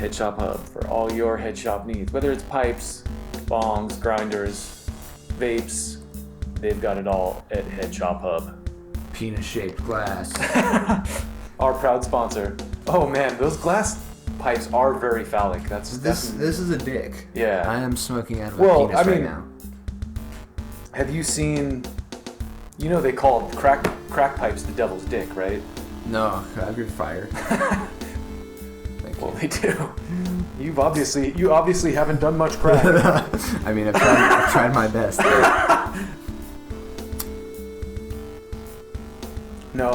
Head Shop Hub for all your head shop needs. Whether it's pipes, bongs, grinders, vapes, they've got it all at Head Shop Hub. Penis-shaped glass. Our proud sponsor. Oh man, those glass pipes are very phallic. This is a dick. Yeah. I am smoking out of a penis right now. Have you seen? You know they call crack pipes the devil's dick, right? No, I've been fired. Well, they do. You obviously haven't done much crack. I mean, I've tried my best. No,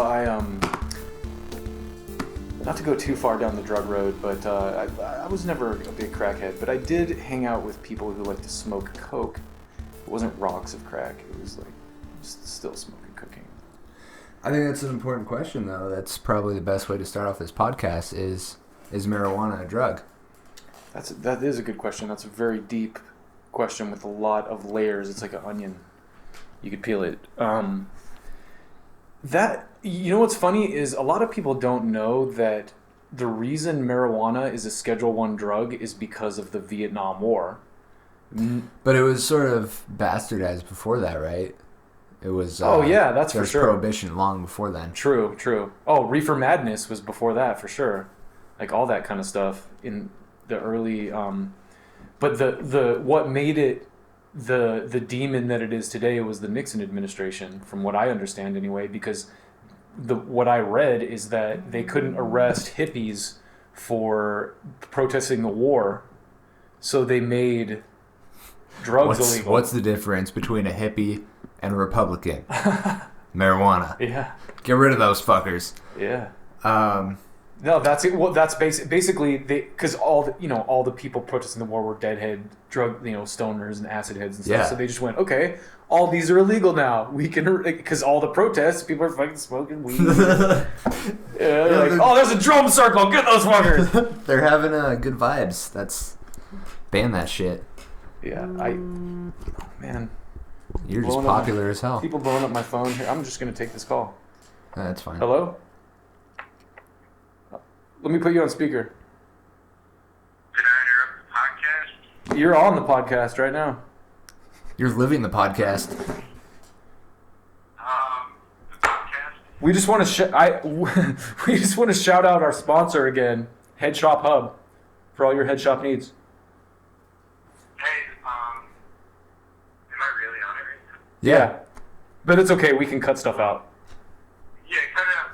not to go too far down the drug road, but I was never a big crackhead, but I did hang out with people who like to smoke coke. It wasn't rocks of crack. It was like still smoking cocaine. I think that's an important question, though. That's probably the best way to start off this podcast is marijuana a drug? That is a good question. That's a very deep question with a lot of layers. It's like an onion. You could peel it. You know what's funny is a lot of people don't know that the reason marijuana is a Schedule I drug is because of the Vietnam War. But it was sort of bastardized before that, right? It was. That's for sure. Prohibition long before then. True. Oh, Reefer Madness was before that for sure. Like all that kind of stuff in the early. But the what made it the demon that it is today was the Nixon administration, from what I understand anyway, because what I read is that they couldn't arrest hippies for protesting the war, so they made drugs illegal. What's the difference between a hippie and a Republican? Marijuana. Yeah. Get rid of those fuckers. Yeah. No, that's it. Well, that's basically because all the people protesting the war were deadhead drug, stoners and acid heads and stuff. Yeah. So they just went, okay, all these are illegal now. We can, because all the protests, people are fucking smoking weed. Like, oh, there's a drum circle. Get those fuckers. They're having good vibes. Ban that shit. Yeah, man. You're just popular as hell. People blowing up my phone here. I'm just gonna take this call. That's fine. Hello? Let me put you on speaker. Did I interrupt the podcast? You're on the podcast right now. You're living the podcast. The podcast? We just want to we just want to shout out our sponsor again, Head Shop Hub, for all your head shop needs. Hey, am I really on it right now? Yeah. But it's okay. We can cut stuff out. Yeah, cut it out.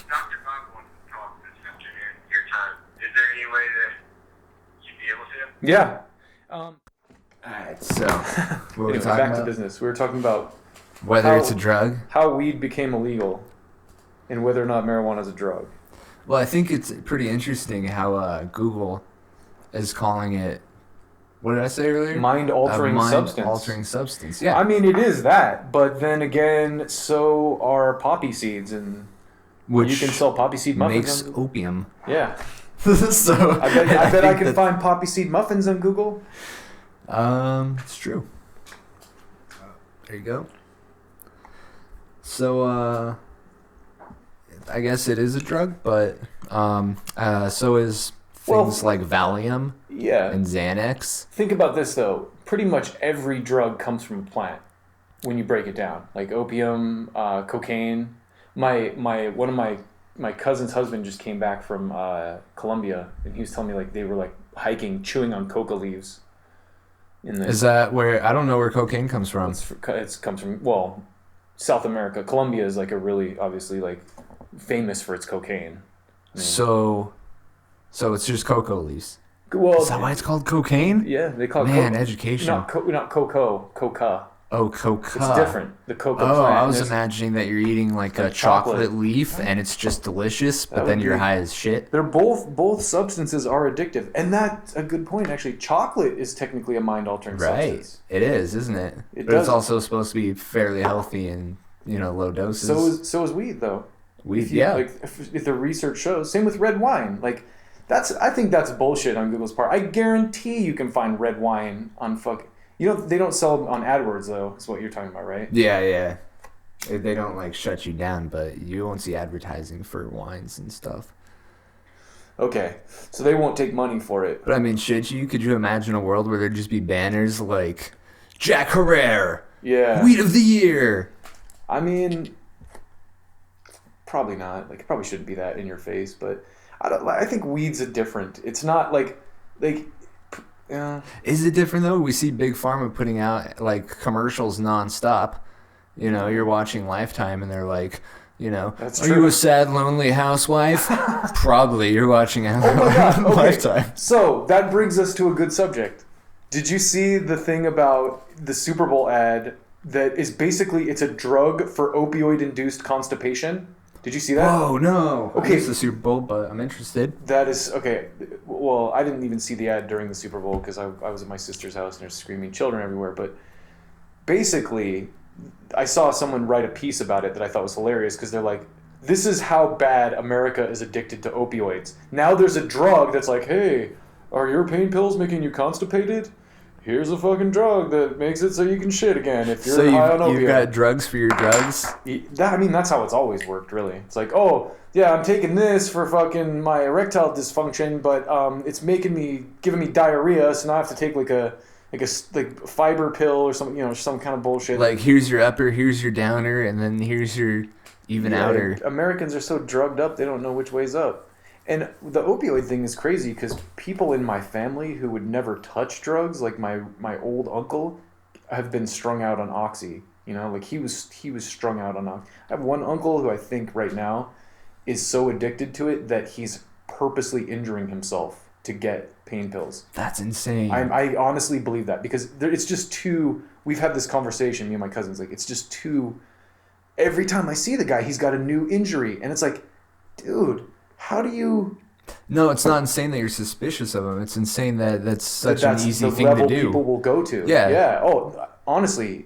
Dr. Bob wants to talk this afternoon, your time. Is there any way that you'd be able to? Yeah. Alright, so what were we Anyway, talking back about? to business. We were talking about Whether it's a drug? how weed became illegal, and whether or not marijuana is a drug. Well, I think it's pretty interesting how Google is calling it. What did I say earlier? Mind-altering substance. Mind-altering substance. Yeah. I mean, it is that, but then again, so are poppy seeds, and Which you can sell poppy seed muffins. makes opium. Yeah. So I bet I can find poppy seed muffins on Google. It's true. There you go. So, I guess it is a drug, but so is things like Valium and Xanax. Think about this though. Pretty much every drug comes from a plant when you break it down. Like opium, cocaine. One of my cousin's husband just came back from Colombia, and he was telling me like they were like hiking, chewing on coca leaves. Is that where I don't know where cocaine comes from? It comes from South America. Colombia is like a really obviously like famous for its cocaine. I mean, So it's just cocoa leaves. well, Is that why it's called cocaine? yeah, they call it education. not coca. Oh, coca. It's different. The coca Oh, plant. I was There's- imagining that you're eating like a Like chocolate chocolate. leaf and it's just delicious, but That then would you're be- high as shit. They're both substances are addictive, and that's a good point. Actually, chocolate is technically a mind-altering Right. substance. It is, isn't it? It But does. it's also supposed to be fairly healthy and, low doses. So is weed though. Weed, If you, yeah. Like if the research shows, same with red wine. Like I think that's bullshit on Google's part. I guarantee you can find red wine on they don't sell them on AdWords though. Is what you're talking about, right? Yeah. They don't shut you down, but you won't see advertising for wines and stuff. Okay, so they won't take money for it. But I mean, should you? Could you imagine a world where there'd just be banners like Jack Herrera, Weed of the Year? I mean, probably not. Like, it probably shouldn't be that in your face, but I think weed's a different. It's not like. Yeah. Is it different though? We see Big Pharma putting out like commercials nonstop. You know, you're watching Lifetime and they're like, you know, are you a sad, lonely housewife? Probably. You're watching Lifetime. So that brings us to a good subject. Did you see the thing about the Super Bowl ad that is basically it's a drug for opioid-induced constipation? Did you see that? Oh, no. Okay. It's the Super Bowl, but I'm interested. That is, okay. Well, I didn't even see the ad during the Super Bowl because I was at my sister's house and there's screaming children everywhere. But basically, I saw someone write a piece about it that I thought was hilarious because they're like, this is how bad America is addicted to opioids. Now there's a drug that's like, hey, are your pain pills making you constipated? Here's a fucking drug that makes it so you can shit again if you're high on opioids. You've got drugs for your drugs? That's how it's always worked, really. It's like, oh, yeah, I'm taking this for fucking my erectile dysfunction, but it's giving me diarrhea, so now I have to take like a fiber pill or something, you know, some kind of bullshit. Like, here's your upper, here's your downer, and then here's your outer. Americans are so drugged up, they don't know which way's up. And the opioid thing is crazy because people in my family who would never touch drugs, like my old uncle, have been strung out on Oxy. You know, like he was strung out on Oxy. I have one uncle who I think right now is so addicted to it that he's purposely injuring himself to get pain pills. That's insane. I honestly believe that because it's just too. We've had this conversation, me and my cousins. Like, it's just too. Every time I see the guy, he's got a new injury, and it's like, dude. How do you... No, it's not insane that you're suspicious of him. It's insane that that's such an easy thing to do. People will go to. Yeah. Yeah. Oh, honestly,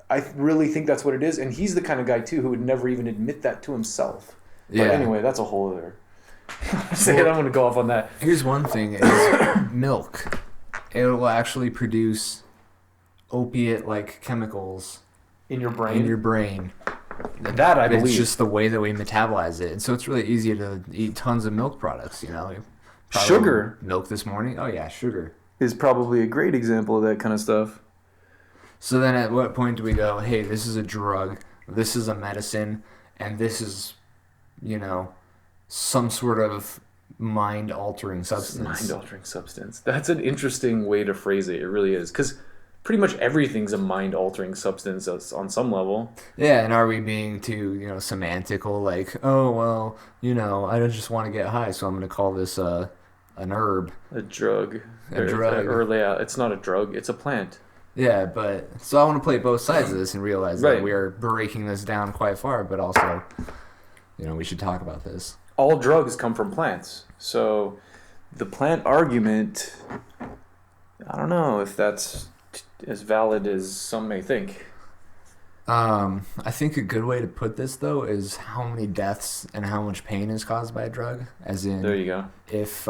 I really think that's what it is. And he's the kind of guy, too, who would never even admit that to himself. Yeah. But anyway, that's a whole other... I'm going to go off on that. Here's one thing. Is milk. It will actually produce opiate-like chemicals... In your brain? That I believe. It's just the way that we metabolize it. And so it's really easy to eat tons of milk products, you know. Sugar. Milk this morning. Oh, yeah, sugar. Is probably a great example of that kind of stuff. So then at what point do we go, hey, this is a drug, this is a medicine, and this is, you know, some sort of mind-altering substance. Mind-altering substance. That's an interesting way to phrase it. It really is. Because... pretty much everything's a mind-altering substance on some level. Yeah, and are we being too, you know, semantical? Like, oh, well, you know, I just want to get high, so I'm going to call this an herb. A drug. It's not a drug. It's a plant. Yeah, but... so I want to play both sides of this and realize that we are breaking this down quite far, but also, you know, we should talk about this. All drugs come from plants. So the plant argument, I don't know if that's... as valid as some may think. I think a good way to put this, though, is how many deaths and how much pain is caused by a drug. As in, there you go. If,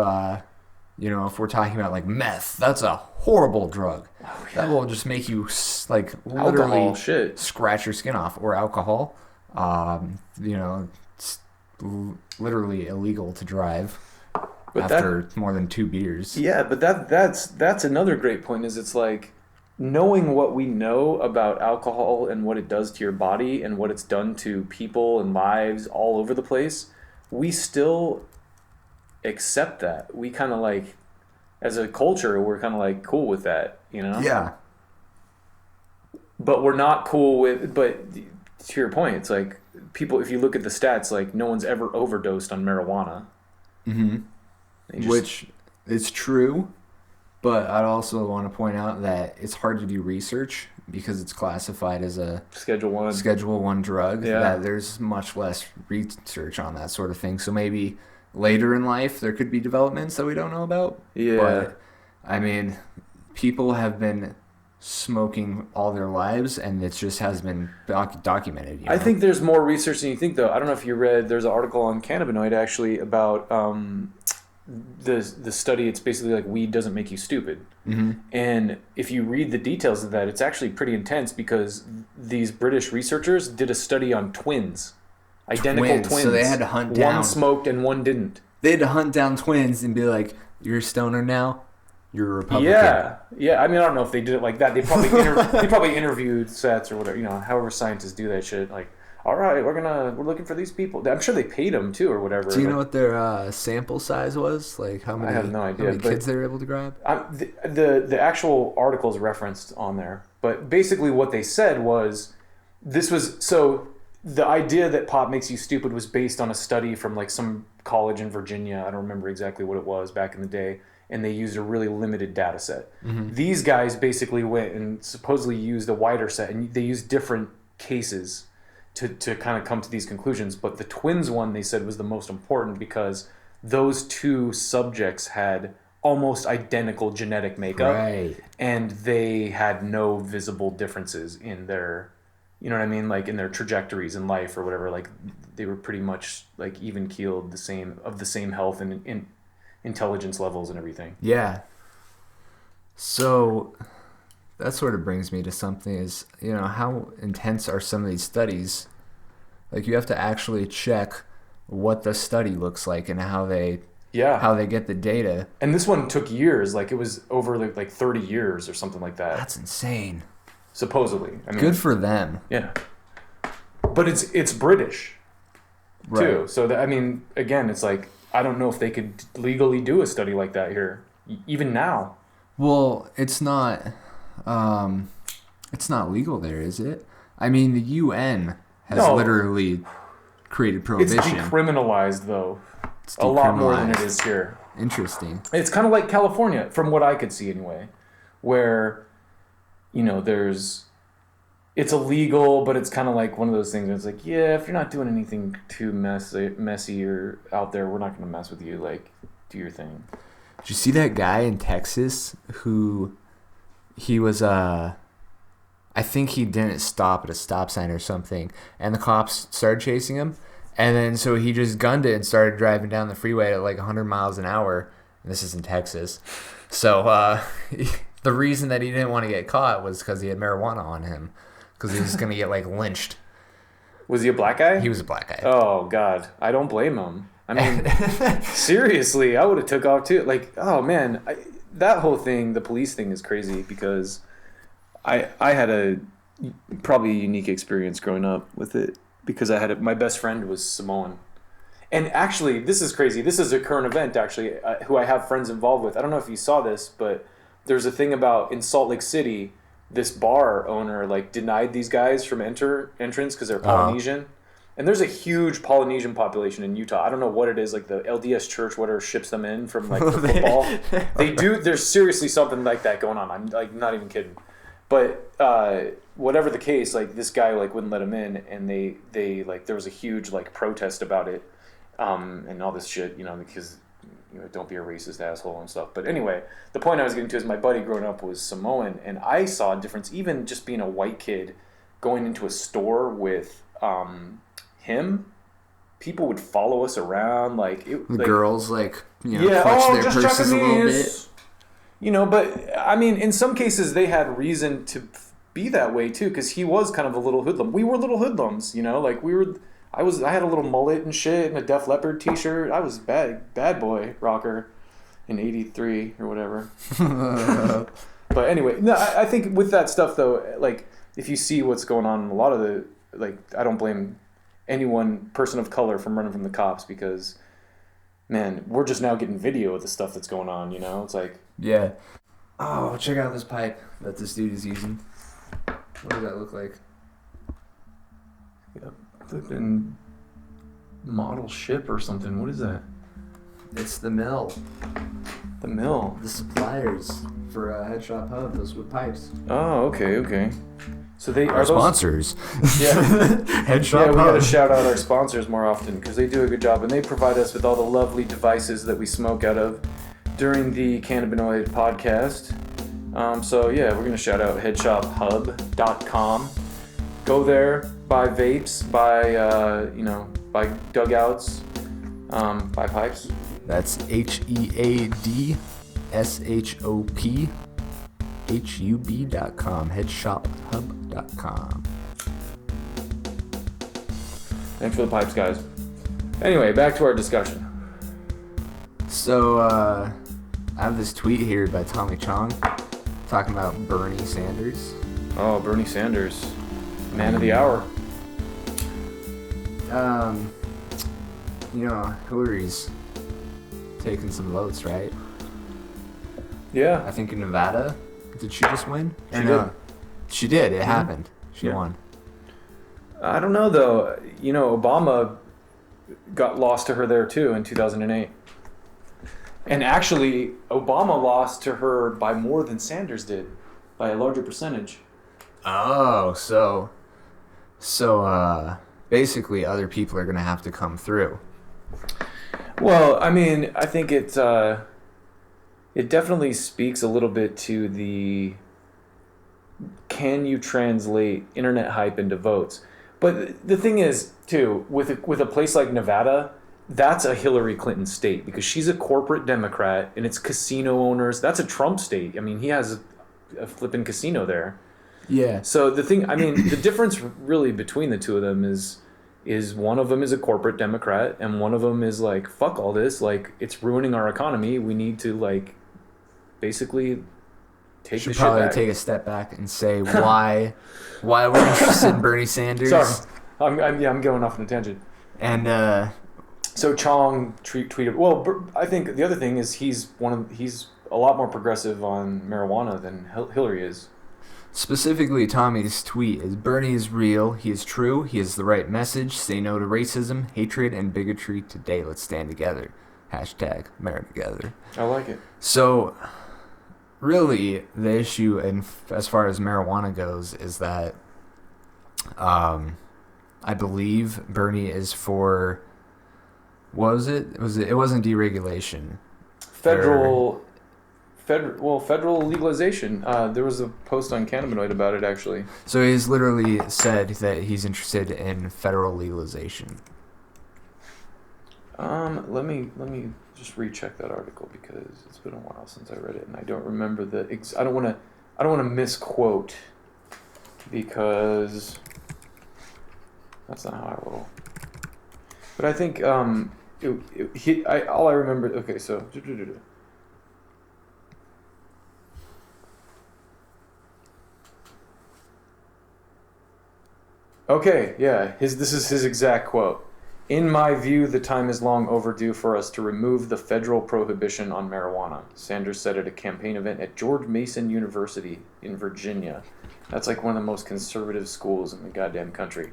you know, if we're talking about, like, meth, that's a horrible drug. Oh, yeah. That will just make you, like, literally scratch your skin off. Or alcohol. You know, it's literally illegal to drive after more than 2 beers. Yeah, but that's another great point, is it's like, knowing what we know about alcohol and what it does to your body and what it's done to people and lives all over the place, we still accept that. We kind of like, as a culture, we're kind of like cool with that, you know? Yeah. But we're not cool with, but to your point, it's like people, if you look at the stats, like no one's ever overdosed on marijuana. Mm-hmm. Which is true. But I'd also want to point out that it's hard to do research because it's classified as a Schedule 1 drug. Yeah. That there's much less research on that sort of thing. So maybe later in life there could be developments that we don't know about. Yeah. But, I mean, people have been smoking all their lives, and it just has been documented. You know? I think there's more research than you think, though. I don't know if you read, there's an article on Cannabinoid, actually, about... the study. It's basically like weed doesn't make you stupid. Mm-hmm. And if you read the details of that, it's actually pretty intense because these British researchers did a study on identical twins. So they had to hunt down. One smoked and one didn't. They had to hunt down twins and be like, "You're a stoner now. You're a Republican." Yeah. I mean, I don't know if they did it like that. They probably they probably interviewed sets or whatever. However scientists do that shit. Like, all right, we're looking for these people. I'm sure they paid them too or whatever. Do you know what their sample size was? Like how many? I have no idea. How many kids they were able to grab? The actual article is referenced on there, but basically what they said was the idea that pot makes you stupid was based on a study from like some college in Virginia. I don't remember exactly what it was back in the day. And they used a really limited data set. Mm-hmm. These guys basically went and supposedly used a wider set, and they used different cases to kind of come to these conclusions. But the twins one, they said, was the most important because those two subjects had almost identical genetic makeup. Right. And they had no visible differences in their, you know what I mean? Like in their trajectories in life or whatever. Like they were pretty much like even keeled, the same health and intelligence levels and everything. Yeah. So that sort of brings me to something is, how intense are some of these studies? Like you have to actually check what the study looks like and how they get the data. And this one took years. Like it was over like 30 years or something like that. That's insane. Supposedly. I mean, good for them. Yeah. But it's British too. Right. So again, it's like, I don't know if they could legally do a study like that here, even now. Well, it's not legal there, is it? I mean, the UN has literally created prohibition. It's decriminalized, though. It's a lot more than it is here. Interesting. It's kind of like California, from what I could see anyway, where, it's illegal, but it's kind of like one of those things where it's like, yeah, if you're not doing anything too messy or out there, we're not going to mess with you. Like, do your thing. Did you see that guy in Texas who he was, I think he didn't stop at a stop sign or something, and the cops started chasing him, and then so he just gunned it and started driving down the freeway at like 100 miles an hour. And this is in Texas. So the reason that he didn't want to get caught was because he had marijuana on him. Because he was going to get, like, lynched. Was he a black guy? He was a black guy. Oh, God. I don't blame him. I mean, seriously, I would have took off, too. Like, oh, man. That whole thing, the police thing, is crazy because I had a probably unique experience growing up with it because my best friend was Samoan. And actually, this is crazy. This is a current event, actually, who I have friends involved with. I don't know if you saw this, but there's a thing about in Salt Lake City, this bar owner denied these guys from entrance because they're Polynesian. And there's a huge Polynesian population in Utah. I don't know what it is, like the LDS church, whatever, ships them in from for football. They do. There's seriously something like that going on. I'm not even kidding. But whatever the case, this guy wouldn't let him in, and they there was a huge protest about it, and all this shit, because. Don't be a racist asshole and stuff. But anyway, the point I was getting to is my buddy growing up was Samoan, and I saw a difference, even just being a white kid, going into a store with him. People would follow us around, girls, clutch their purses a little bit. But I mean, in some cases, they had reason to be that way too, because he was kind of a little hoodlum. We were little hoodlums, we were. I had a little mullet and shit and a Def Leppard t-shirt. I was bad boy rocker in '83 or whatever. But anyway, no, I think with that stuff though, if you see what's going on, a lot of the I don't blame any one person of color from running from the cops because, man, we're just now getting video of the stuff that's going on. It's like yeah. Oh, check out this pipe that this dude is using. What does that look like? Yep. Flipping model ship or something. What is that? It's the mill. The mill. The suppliers for Head Shop Hub. Those wood pipes. Oh, okay. So they are sponsors. Yeah. Head Shop Hub. We gotta shout out our sponsors more often because they do a good job and they provide us with all the lovely devices that we smoke out of during the Cannabinoid podcast. So yeah, we're gonna shout out headshophub.com. Go there, buy vapes, buy dugouts, buy pipes. That's HEADSHOPHUB.com, headshophub.com. Thanks for the pipes, guys. Anyway, back to our discussion. So, I have this tweet here by Tommy Chong talking about Bernie Sanders. Oh, Bernie Sanders. Man of the hour. Hillary's taking some votes, right? Yeah. I think in Nevada. Did she just win? She did. She did. It happened. She won. I don't know, though. Obama got lost to her there, too, in 2008. And actually, Obama lost to her by more than Sanders did, by a larger percentage. Oh, so basically other people are going to have to come through. Well, I mean, I think it definitely speaks a little bit to the can you translate internet hype into votes? But the thing is, too, with a place like Nevada, that's a Hillary Clinton state because she's a corporate Democrat and it's casino owners. That's a Trump state. I mean, he has a flipping casino there. Yeah. So the difference really between the two of them is one of them is a corporate Democrat and one of them is like, fuck all this. Like, it's ruining our economy. We need to, like, basically take the shit back. Should probably take a step back and say why we're interested in Bernie Sanders. Sorry. I'm going off on a tangent. And so Chong tweeted. Well, I think the other thing is he's a lot more progressive on marijuana than Hillary is. Specifically, Tommy's tweet is Bernie is real. He is true. He has the right message. Say no to racism, hatred, and bigotry today. Let's stand together. Hashtag Mayor Together. I like it. So, really, the issue, and as far as marijuana goes, is that I believe Bernie is for. What was it? It wasn't deregulation. Federal legalization. There was a post on Cannabinoid about it, actually. So he's literally said that he's interested in federal legalization. Let me just recheck that article because it's been a while since I read it, and I don't remember I don't want to misquote because that's not how I roll. But I think all I remember. Okay, so. Okay, yeah. This is his exact quote. In my view, the time is long overdue for us to remove the federal prohibition on marijuana. Sanders said at a campaign event at George Mason University in Virginia. That's like one of the most conservative schools in the goddamn country.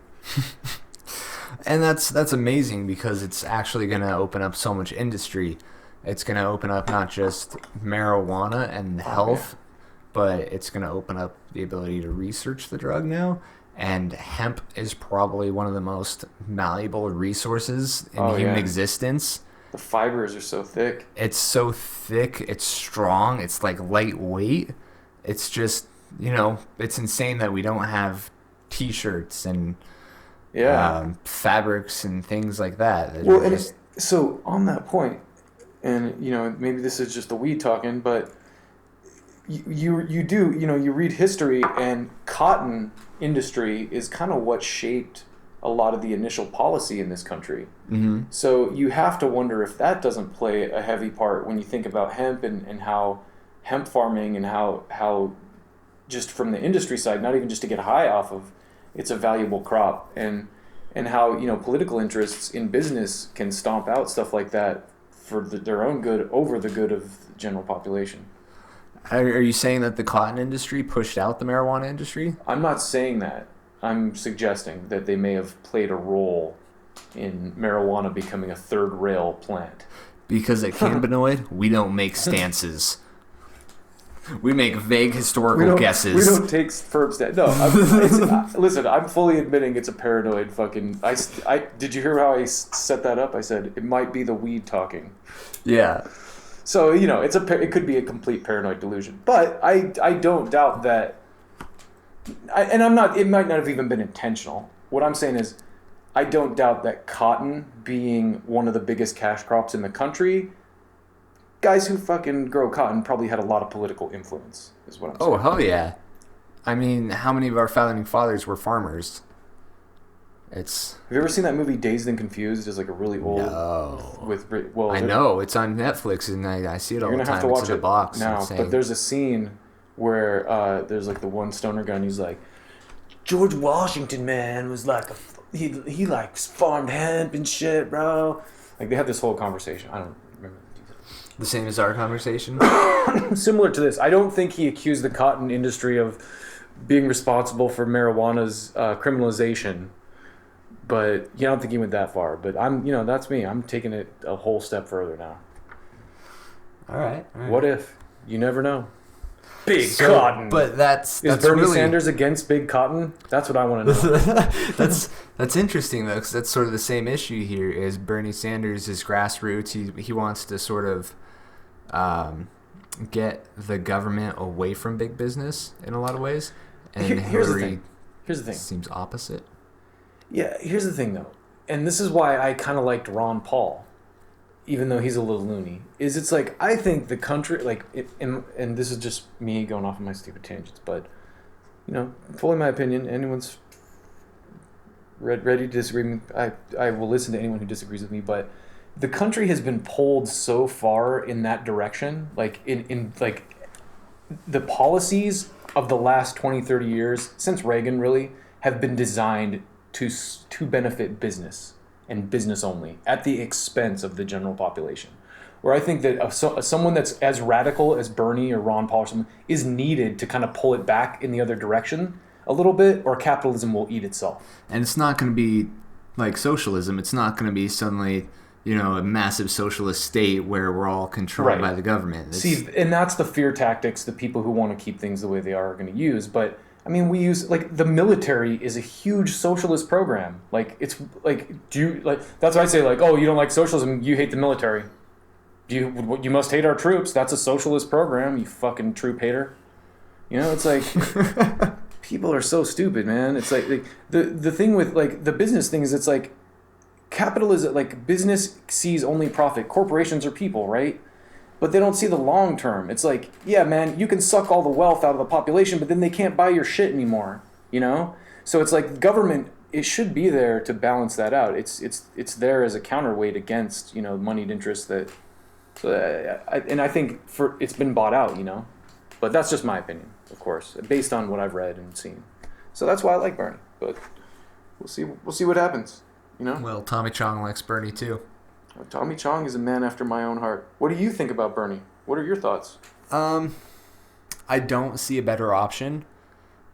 And that's amazing because it's actually going to open up so much industry. It's going to open up not just marijuana and health, but it's going to open up the ability to research the drug now. And hemp is probably one of the most malleable resources in human existence. The fibers are so thick. It's so thick. It's strong. It's like lightweight. It's just, it's insane that we don't have T-shirts and fabrics and things like that. Well, so on that point, and maybe this is just the weed talking, but you read history, and cotton industry is kind of what shaped a lot of the initial policy in this country. Mm-hmm. So you have to wonder if that doesn't play a heavy part when you think about hemp and how hemp farming and how just from the industry side, not even just to get high off of, it's a valuable crop, and how political interests in business can stomp out stuff like that for their own good over the good of the general population. Are you saying that the cotton industry pushed out the marijuana industry? I'm not saying that. I'm suggesting that they may have played a role in marijuana becoming a third rail plant. Because at Cannabinoid, we don't make stances. We make vague historical guesses. We don't take firm stances. No, listen, I'm fully admitting it's a paranoid fucking... Did you hear how I set that up? I said, it might be the weed talking. Yeah. So, it could be a complete paranoid delusion. But I don't doubt that... it might not have even been intentional. What I'm saying is, I don't doubt that cotton being one of the biggest cash crops in the country, guys who fucking grow cotton probably had a lot of political influence, is what I'm saying. Oh, hell yeah. I mean, how many of our founding fathers were farmers? It's. Have you ever seen that movie Dazed and Confused? It's like a really old. No. I know it's on Netflix, and I see it all the time. You're gonna have to watch it's in it the box now. But there's a scene where there's like the one stoner guy, and he's like, George Washington, man, was like he like farmed hemp and shit, bro. Like they had this whole conversation. I don't remember the details. The same as our conversation. Similar to this, I don't think he accused the cotton industry of being responsible for marijuana's criminalization. But I don't think he went that far. But that's me. I'm taking it a whole step further now. All right. What if? You never know. Big cotton. But that's Bernie Sanders against big cotton? That's what I want to know. That's interesting though, because that's sort of the same issue here. Is Bernie Sanders is grassroots? He wants to sort of get the government away from big business in a lot of ways, and Here's Hillary the thing. Seems opposite. Yeah, here's the thing though, and this is why I kind of liked Ron Paul, even though he's a little loony. It's like I think the country, and this is just me going off on my stupid tangents, but fully my opinion. Anyone's ready to disagree with me, I will listen to anyone who disagrees with me. But the country has been pulled so far in that direction, like in the policies of the last 20, 30 years since Reagan really have been designed to benefit business and business only at the expense of the general population. Where I think that someone that's as radical as Bernie or Ron Paul or someone is needed to kind of pull it back in the other direction a little bit, or capitalism will eat itself. And it's not going to be like socialism. It's not going to be suddenly, a massive socialist state where we're all controlled by the government. See, and that's the fear tactics the people who want to keep things the way they are going to use. But I mean, we use the military is a huge socialist program. It's that's why I say oh, you don't like socialism, you hate the military. You must hate our troops. That's a socialist program, you fucking troop hater. It's like people are so stupid, man. It's like the thing with the business thing is it's like capitalism, business sees only profit. Corporations are people, right? But they don't see the long term. It's like, yeah, man, you can suck all the wealth out of the population, but then they can't buy your shit anymore, So it's like government, it should be there to balance that out. It's there as a counterweight against, moneyed interests that, and I think it's been bought out, But that's just my opinion, of course, based on what I've read and seen. So that's why I like Bernie. But we'll see what happens, Well, Tommy Chong likes Bernie too. Tommy Chong is a man after my own heart. What do you think about Bernie? What are your thoughts? I don't see a better option.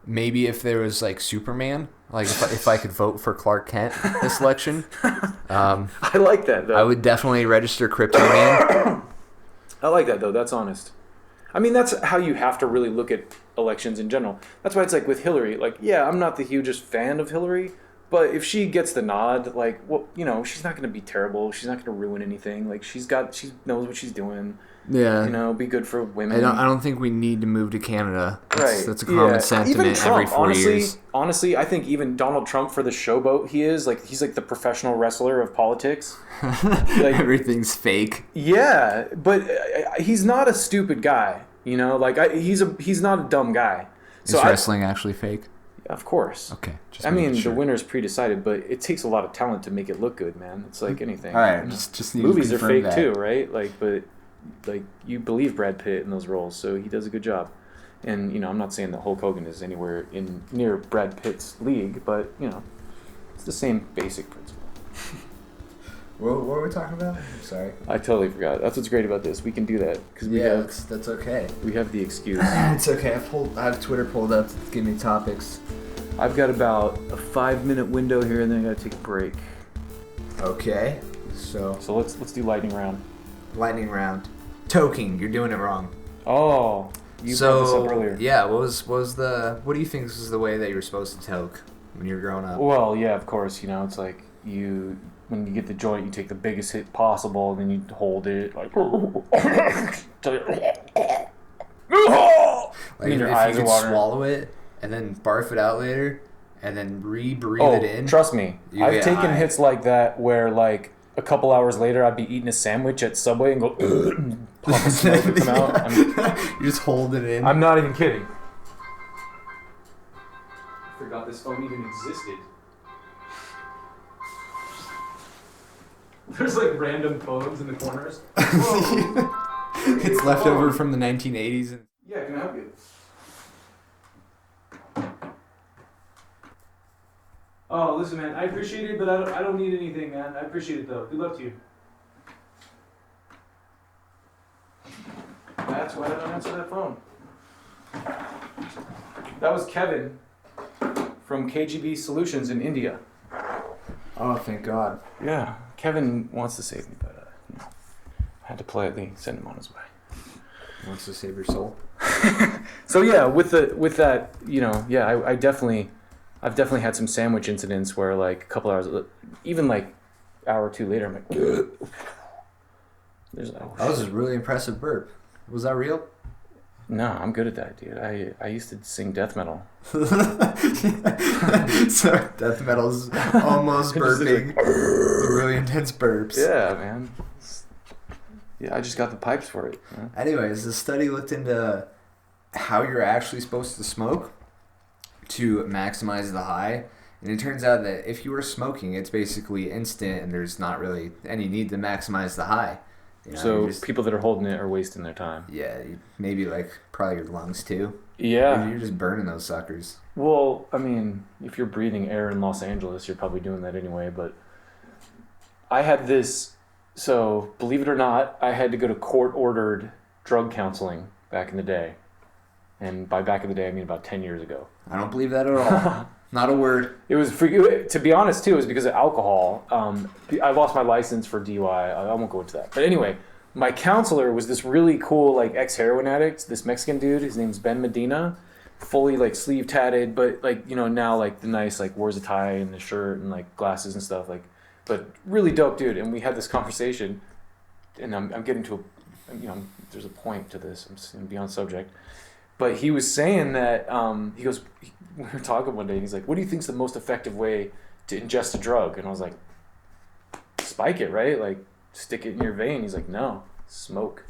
Maybe if there was Superman, if I could vote for Clark Kent this election. I like that though. I would definitely register Kryptonian. I like that though. That's honest. I mean, that's how you have to really look at elections in general. That's why it's with Hillary. Yeah, I'm not the hugest fan of Hillary. But if she gets the nod, she's not going to be terrible. She's not going to ruin anything. She knows what she's doing. Yeah. Be good for women. I don't think we need to move to Canada. That's a sentiment common sentiment Trump, every 4 years. Honestly, I think even Donald Trump, for the showboat he is, he's the professional wrestler of politics. Everything's fake. Yeah, but he's not a stupid guy. He's not a dumb guy. Is wrestling actually fake? Of course. Okay. The winner's pre-decided, but it takes a lot of talent to make it look good, man. It's like anything. All right, just need movies to are fake that. too, right? But you believe Brad Pitt in those roles, so he does a good job. And I'm not saying that Hulk Hogan is anywhere near Brad Pitt's league, but it's the same basic principle. What were we talking about? I'm sorry. I totally forgot. That's what's great about this. We can do that because that's okay. We have the excuse. It's okay. I have Twitter pulled up to give me topics. I've got about a 5-minute window here, and then I gotta take a break. Okay. So let's do lightning round. Lightning round. Toking. You're doing it wrong. Oh. You brought this up earlier. Yeah. What do you think was the way that you were supposed to toke when you were growing up? Well, yeah, of course. It's like when you get the joint, you take the biggest hit possible, and then you hold it Like and your if eyes you are could watering. swallow it and then barf it out later and then breathe it in. Trust me. I've taken hits like that where a couple hours later I'd be eating a sandwich at Subway and go pump a smoke would come out. You just hold it in. I'm not even kidding. I forgot this phone even existed. There's like random phones in the corners. It's leftover from the 1980s. Yeah, can I help you? Oh, listen, man, I appreciate it, but I don't need anything, man. I appreciate it, though. Good luck to you. That's why I don't answer that phone. That was Kevin from KGB Solutions in India. Oh, thank God. Yeah, Kevin wants to save me, but I had to politely send him on his way. He wants to save your soul. So yeah, with that, you know, yeah, I've definitely had some sandwich incidents where like a couple hours, even like hour or two later, I'm like, that was a really impressive burp. Was that real? No, I'm good at that, dude. I used to sing death metal. So death metal's almost burping. Really intense burps. Yeah, man. Yeah, I just got the pipes for it. You know? Anyways, the study looked into how you're actually supposed to smoke to maximize the high. And it turns out that if you are smoking, it's basically instant and there's not really any need to maximize the high. You know, so people that are holding it are wasting their time. Yeah, maybe like probably your lungs too. Yeah. You're just burning those suckers. Well, I mean, if you're breathing air in Los Angeles, you're probably doing that anyway. But I had this, so believe it or not, I had to go to court-ordered drug counseling back in the day. And by back in the day, I mean about 10 years ago. I don't believe that at all. Not a word. It was, to be honest, too, it was because of alcohol. I lost my license for DUI. I won't go into that. But anyway, my counselor was this really cool, like, ex-heroin addict, this Mexican dude. His name's Ben Medina. Fully, like, sleeve tatted, but, like, you know, now, like, the nice, like, wears a tie and the shirt and, like, glasses and stuff. Like, but really dope dude. And we had this conversation, and I'm getting to you know, there's a point to this. I'm just going to be on subject. But he was saying that, he goes, we were talking one day, and he's like, what do you think's the most effective way to ingest a drug? And I was like, spike it, right? Like, stick it in your vein. He's like, no, smoke.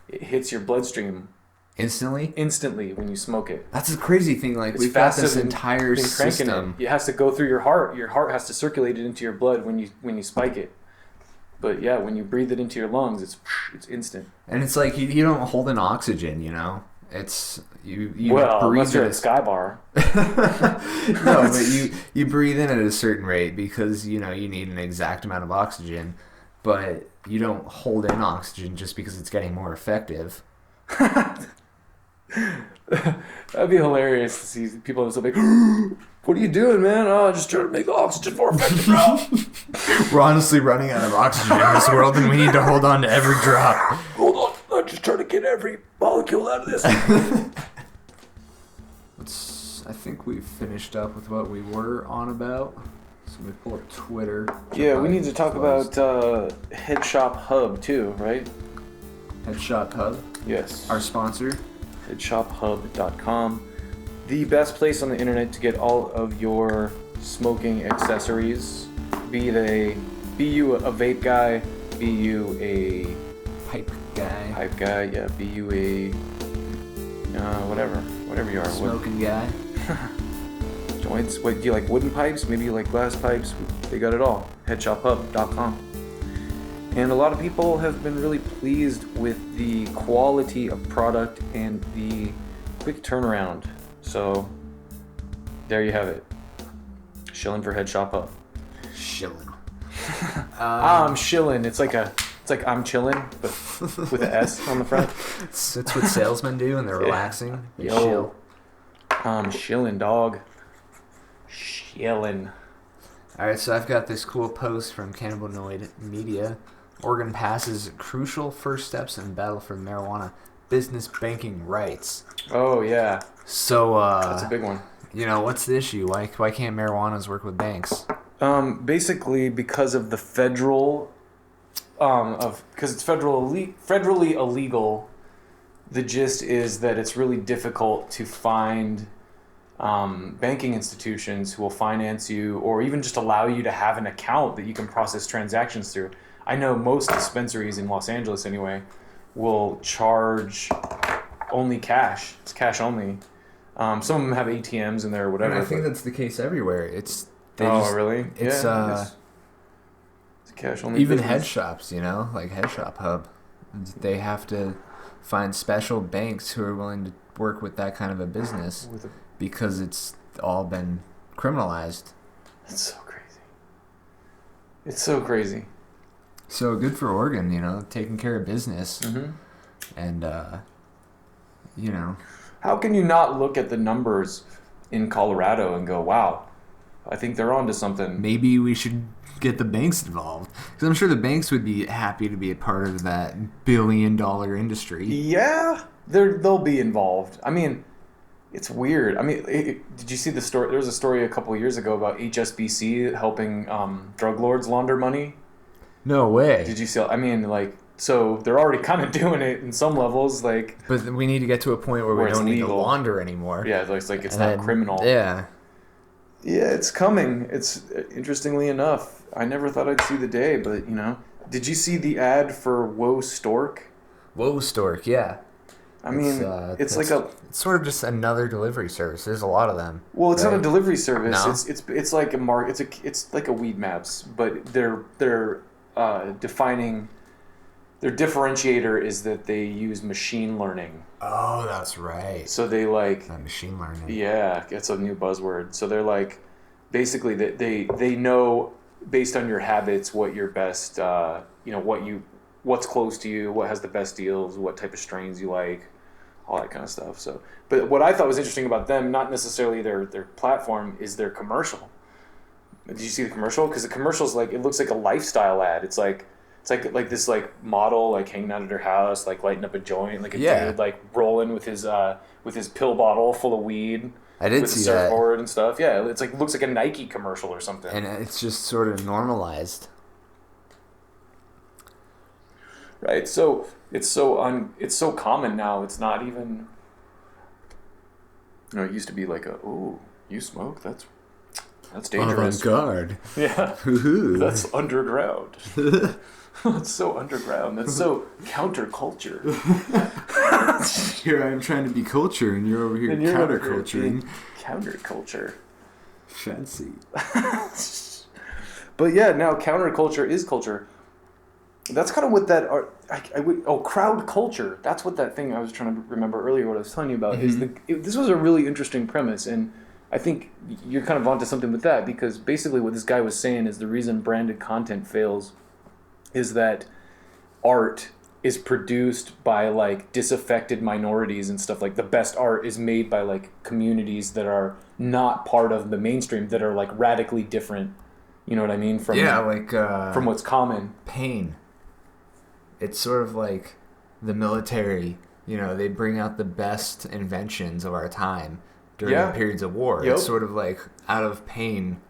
It hits your bloodstream. Instantly when you smoke it. That's a crazy thing. Like, it's we've got this entire system. It has to go through your heart. Your heart has to circulate it into your blood when you spike it. But yeah, when you breathe it into your lungs, it's instant. And it's like you don't hold in oxygen, you know? It's you well, breathe unless you're at Sky Bar. No, but you breathe in at a certain rate because you know you need an exact amount of oxygen, but you don't hold in oxygen just because it's getting more effective. That'd be hilarious to see people just like, what are you doing, man? Oh, just trying to make the oxygen more effective, bro. We're honestly running out of oxygen in this world, and we need to hold on to every drop. Hold on. I'm just trying to get every molecule out of this. I think we've finished up with what we were on about. So let me pull up Twitter. Yeah, we need to talk about Head Shop Hub too, right? Head Shop Hub? Yes. Our sponsor. HeadShopHub.com. The best place on the internet to get all of your smoking accessories. Be you a vape guy, be you a pipe guy, yeah, be you a whatever you are. Smoking guy. Joints. What do you like? Wooden pipes? Maybe you like glass pipes? They got it all. HeadShopHub.com. And a lot of people have been really pleased with the quality of product and the quick turnaround. So there you have it. Shilling for Head Shop Hub. Shilling. I'm shilling. It's like I'm chilling, but with an S on the front. It's what salesmen do when they're relaxing. Yo, chill. I'm shilling, dog. Shilling. Alright, so I've got this cool post from Cannabinoid Media. Oregon passes crucial first steps in battle for marijuana business banking rights. Oh, yeah. So, that's a big one. You know, what's the issue? Why can't marijuanas work with banks? Basically because of the federal, because it's federally illegal. The gist is that it's really difficult to find banking institutions who will finance you or even just allow you to have an account that you can process transactions through. I know most dispensaries in Los Angeles anyway will charge only cash. It's cash only. Some of them have ATMs in there or whatever. And I think that's the case everywhere. Really? It's cash only. Even business. head shops, like Head Shop Hub, they have to find special banks who are willing to work with that kind of a business because it's all been criminalized. It's so crazy. It's so crazy. So good for Oregon, taking care of business. Mm-hmm. And, How can you not look at the numbers in Colorado and go, wow, I think they're onto something. Maybe we should get the banks involved. Because I'm sure the banks would be happy to be a part of that billion-dollar industry. Yeah, they'll be involved. I mean, it's weird. I mean, did you see the story? There was a story a couple of years ago about HSBC helping drug lords launder money. No way. Did you see? I mean, so they're already kind of doing it in some levels, But we need to get to a point where we don't need to launder anymore. Yeah, it's not criminal. Yeah. Yeah, it's coming. It's interestingly enough, I never thought I'd see the day, but did you see the ad for Whoa Stork? Whoa Stork, yeah. I mean, it's sort of just another delivery service. There's a lot of them. Well, it's not a delivery service. No? It's like it's like a Weed Maps, but they're defining. Their differentiator is that they use machine learning. Oh, that's right. So they that machine learning. Yeah, it's a new buzzword. So they're basically they know based on your habits what your best what's close to you, what has the best deals, what type of strains you like, all that kind of stuff. So, but what I thought was interesting about them, not necessarily their platform, is their commercial. Did you see the commercial? Because the commercial's it looks like a lifestyle ad. It's like this model hanging out at her house, lighting up a joint, dude rolling with his pill bottle full of weed. I did with see a surfboard and stuff. Yeah, it's looks like a Nike commercial or something. And it's just sort of normalized. Right. So it's so common now. It's not even. It used to be you smoke? That's dangerous. Avant-garde. Yeah. That's underground. That's so underground. That's so counterculture. Here I am trying to be culture, and you're over here counterculturing. Counterculture. Fancy. But yeah, now counterculture is culture. That's kind of what that art. Crowd culture. That's what that thing I was trying to remember earlier. What I was telling you about is this was a really interesting premise, and I think you're kind of onto something with that, because basically what this guy was saying is the reason branded content fails is that art is produced by disaffected minorities and stuff. The best art is made by communities that are not part of the mainstream, that are radically different. You know what I mean? From what's common. Pain. It's sort of like the military. They bring out the best inventions of our time during periods of war. Yep. It's sort of out of pain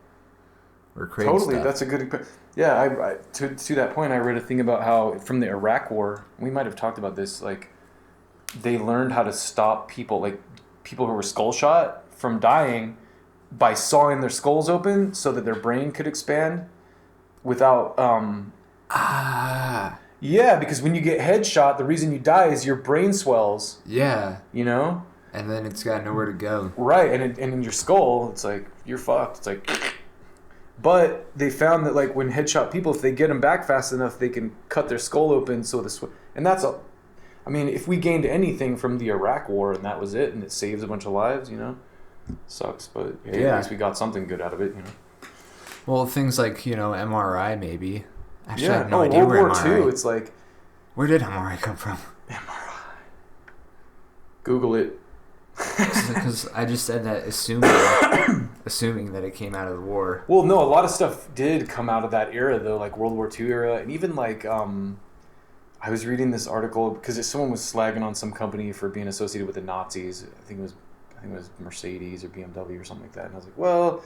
or create totally stuff. That's a good. Yeah, to that point, I read a thing about how from the Iraq War, we might have talked about this. They learned how to stop people who were skull shot from dying by sawing their skulls open so that their brain could expand without. Yeah, because when you get headshot, the reason you die is your brain swells. Yeah. And then it's got nowhere to go. Right, and in your skull, it's you're fucked. It's But they found that when headshot people, if they get them back fast enough, they can cut their skull open so and that's all. I mean, if we gained anything from the Iraq War and that was it, and it saves a bunch of lives, sucks. But hey, at least we got something good out of it, Well, things like MRI maybe. Actually, I have no idea where World War II. It's where did MRI come from? MRI. Google it. Because I just said that assuming that it came out of the war. Well, no, a lot of stuff did come out of that era though, World War II era, and even I was reading this article because someone was slagging on some company for being associated with the Nazis. I think it was Mercedes or BMW or something like that, and I was like, well,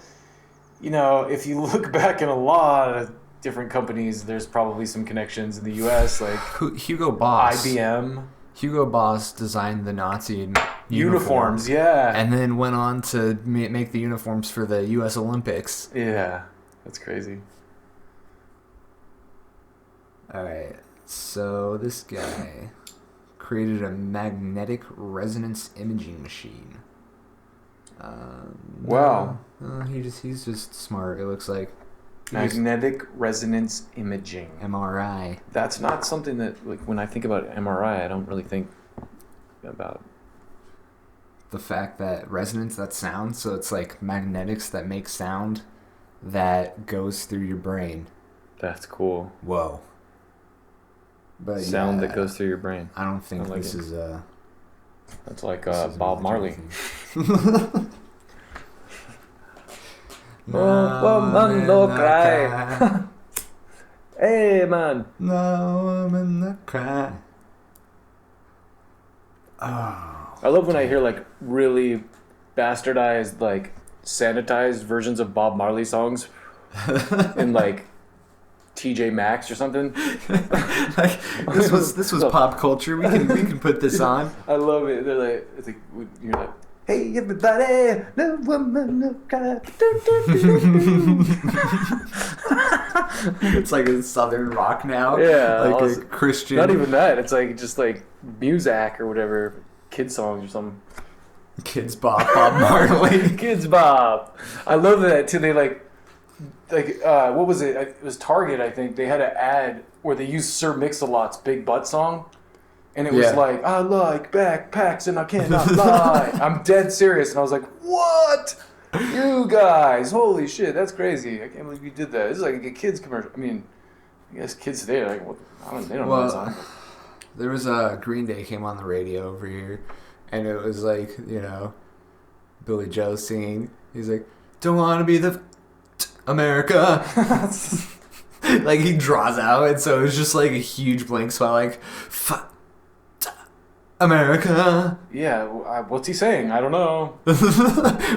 if you look back in a lot of different companies, there's probably some connections in the U.S. Hugo Boss, IBM. Hugo Boss designed the Nazi uniforms, yeah. And then went on to make the uniforms for the U.S. Olympics. Yeah, that's crazy. All right, so this guy created a magnetic resonance imaging machine. Wow. He's just smart, it looks like. Magnetic resonance imaging. MRI. That's not something that, like, when I think about MRI, I don't really think about the fact that resonance, that sound, so it's like magnetics that make sound that goes through your brain. That's cool. Whoa. But sound that goes through your brain. I don't think this is that's like Bob Marley. No cry. Hey man. No woman no cry. Oh. I love when I hear like really bastardized, like sanitized versions of Bob Marley songs in like TJ Maxx or something. Like, this was pop culture. We can put this on. I love it. They're like, it's like you're like, hey everybody, no woman no cry. It's like a southern rock now. Yeah, like also, a Christian. Not even that. It's like just like Muzak or whatever, kid songs or something. Kids Bob Marley. Kids Bob. I love that too. They like what was it? It was Target, I think. They had an ad where they used Sir Mix-a-Lot's Big Butt song, and it was like, I like backpacks and I cannot lie. I'm dead serious, and I was like, what? You guys, holy shit, that's crazy. I can't believe you did that. This is like a kid's commercial. I mean, I guess kids today are like, what? They don't know that song. There was a Green Day came on the radio over here, and it was like, Billy Joe singing. He's like, don't want to be the America. Like he draws out, and so it was just like a huge blank spot, like America. Yeah, what's he saying? I don't know.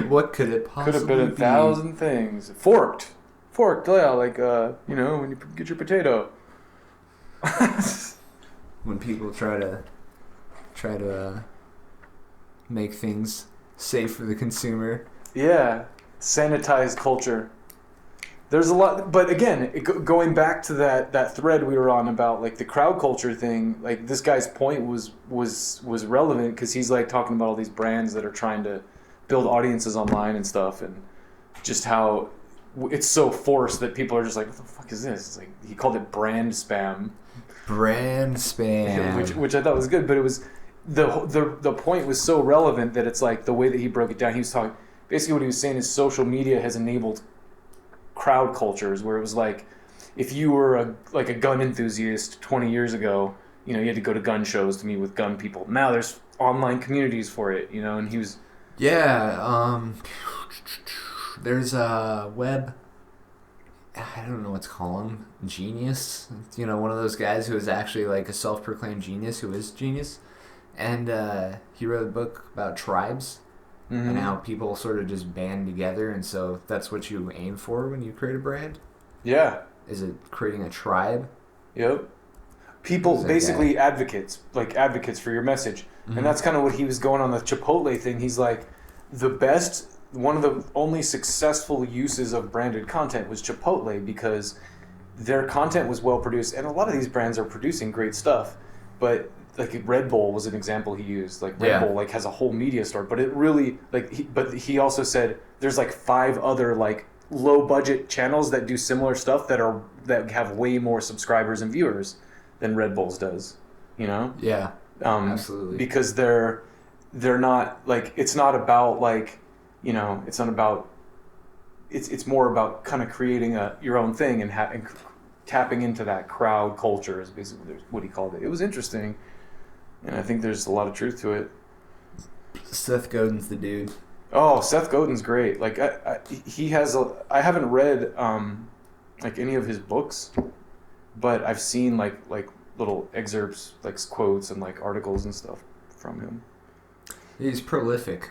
What could it possibly be? Could have been 1,000 things. Forked, yeah, like when you get your potato. When people try to make things safe for the consumer. Yeah, sanitized culture. There's a lot, but again, going back to that thread we were on about like the crowd culture thing, like this guy's point was relevant because he's like talking about all these brands that are trying to build audiences online and stuff, and just how it's so forced that people are just like, what the fuck is this? It's like he called it brand spam. Brand spam, which I thought was good, but it was the point was so relevant that it's like the way that he broke it down. He was talking basically what he was saying is social media has enabled crowd cultures where it was like if you were a gun enthusiast 20 years ago, you had to go to gun shows to meet with gun people. Now there's online communities for it, and he was there's a web, I don't know what's called him, genius, one of those guys who is actually like a self-proclaimed genius who is genius, and he wrote a book about tribes. Mm-hmm. And how people sort of just band together, and so that's what you aim for when you create a brand? Yeah. Is it creating a tribe? Yep. People, basically advocates for your message. Mm-hmm. And that's kind of what he was going on the Chipotle thing. He's like, one of the only successful uses of branded content was Chipotle because their content was well produced. And a lot of these brands are producing great stuff, but like Red Bull was an example he used. Like Red Bull like has a whole media store, but it really but he also said there's like 5 other like low budget channels that do similar stuff that have way more subscribers and viewers than Red Bull's does. Yeah. Absolutely. Because they're not like it's not about like it's not about it's more about kind of creating your own thing and tapping into that crowd culture is basically what he called it. It was interesting. And I think there's a lot of truth to it. Seth Godin's the dude. Oh, Seth Godin's great. Like I haven't read like any of his books, but I've seen like little excerpts, like quotes and like articles and stuff from him. He's prolific.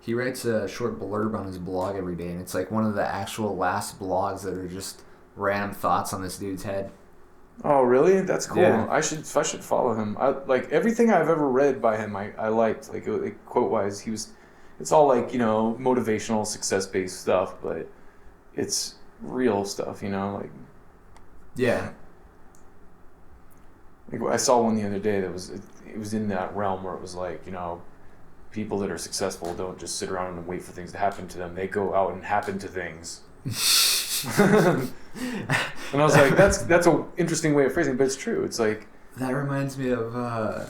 He writes a short blurb on his blog every day, and it's like one of the actual last blogs that are just random thoughts on this dude's head. Oh, really? That's cool. Yeah. I should follow him. I like everything I've ever read by him. I liked like quote wise. It's all like motivational, success based stuff, but it's real stuff. Like yeah. Like I saw one the other day that it was in that realm where it was like people that are successful don't just sit around and wait for things to happen to them. They go out and happen to things. And I was like, that's an interesting way of phrasing it, but it's true. It's like... That reminds me of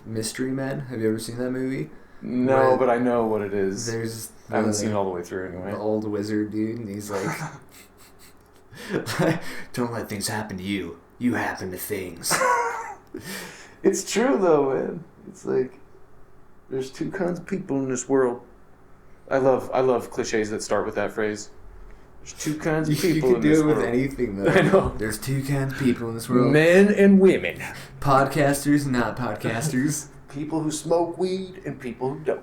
Mystery Men. Have you ever seen that movie? No, but I know what it is. I haven't seen it all the way through anyway. The old wizard dude, and he's like, don't let things happen to you. You happen to things. It's true, though, man. It's like, there's two kinds of people in this world. I love cliches that start with that phrase. There's two kinds of people in this world. You can do it with anything, though. I know. There's two kinds of people in this world. Men and women. Podcasters and not podcasters. People who smoke weed and people who don't.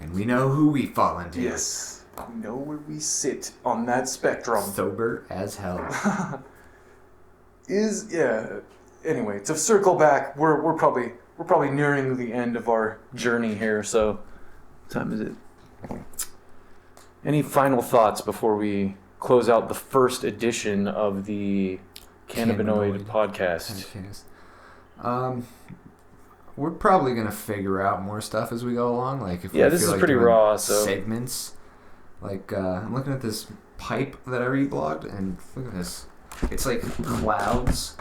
And we know who we fall into. Yes. We know where we sit on that spectrum. Sober as hell. Anyway, to circle back, we're probably nearing the end of our journey here, so what time is it? Any final thoughts before we close out the first edition of the Cannabinoid Podcast? We're probably gonna figure out more stuff as we go along. Like if this is pretty raw. So segments. Like I'm looking at this pipe that I reblogged, and look at this. It's like clouds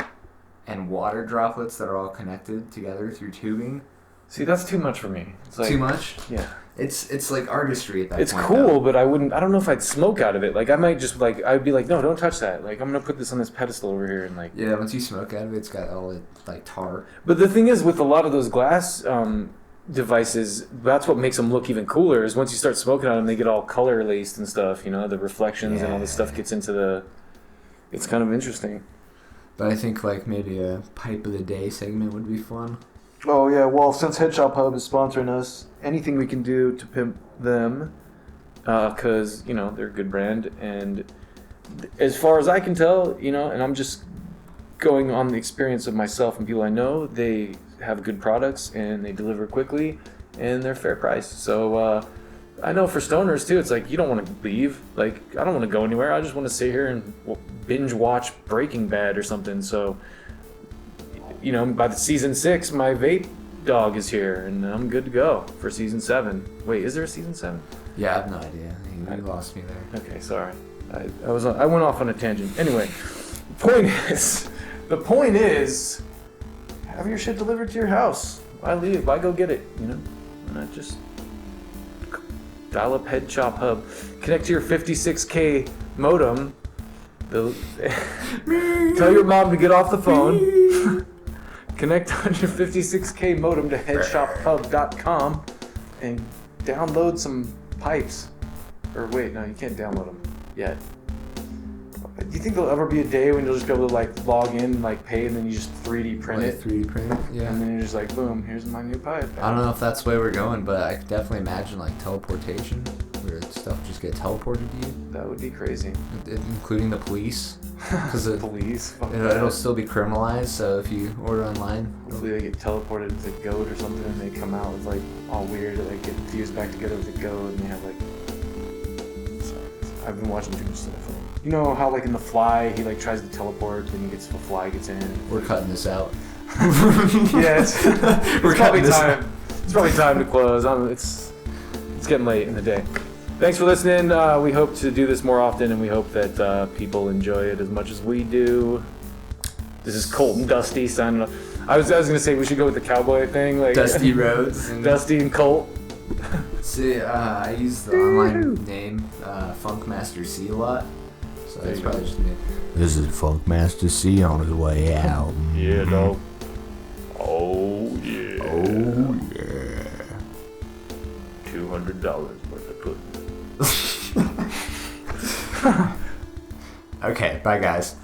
and water droplets that are all connected together through tubing. See, that's too much for me. It's like, too much? Yeah. It's like artistry at that point. It's cool, but I don't know if I'd smoke out of it. Like I might just I'd be like, no, don't touch that. Like I'm gonna put this on this pedestal over here and like. Yeah, once you smoke out of it, it's got all the like tar. But the thing is, with a lot of those glass devices, that's what makes them look even cooler. Is once you start smoking on them, they get all color laced and stuff. You know, the reflections and all this stuff gets into the. It's kind of interesting. But I think like maybe a pipe of the day segment would be fun. Oh yeah, well since Head Shop Hub is sponsoring us, anything we can do to pimp them, because they're a good brand, and as far as I can tell, and I'm just going on the experience of myself and people I know, they have good products and they deliver quickly and they're fair price. So I know for stoners too, it's like you don't want to leave. Like I don't want to go anywhere. I just want to sit here and binge watch Breaking Bad or something. So. By the season 6, my vape dog is here, and I'm good to go for season 7. Wait, is there a season 7? Yeah, I have no idea. You lost me there. Okay, sorry. I went off on a tangent. Anyway, the point is, have your shit delivered to your house. Why leave? Why go get it? And I just dial up Head Shop Hub, connect to your 56K modem. Tell your mom to get off the phone. Connect on your 56K modem to headshophub.com and download some pipes. Or wait, no, you can't download them yet. Do you think there'll ever be a day when you'll just be able to log in, pay, and then you just 3D print it? 3D print it, yeah. And then you're just like, boom, here's my new pipe. I don't know if that's the way we're going, but I could definitely imagine teleportation, where stuff just get teleported to you. That would be crazy. Including the police. Because police? It'll still be criminalized, so if you order online... Hopefully they get teleported with a goat or something, and they come out with all weird, get fused back together with a goat, and they have I've been watching too much stuff. You know how in The Fly, he tries to teleport, then the fly gets in. We're cutting this out. Yeah, it's probably time. It's probably time to close. It's getting late in the day. Thanks for listening. We hope to do this more often, and we hope that people enjoy it as much as we do. This is Colt Dusty signing off. I was gonna say we should go with the cowboy thing, Dusty Rhodes, Dusty and Colt. See, I use the online name Funkmaster C a lot, so that's probably just me. This is Funkmaster C on his way out. Yeah, dog. Oh yeah. Oh yeah. $200 worth of pudding. Okay, bye guys.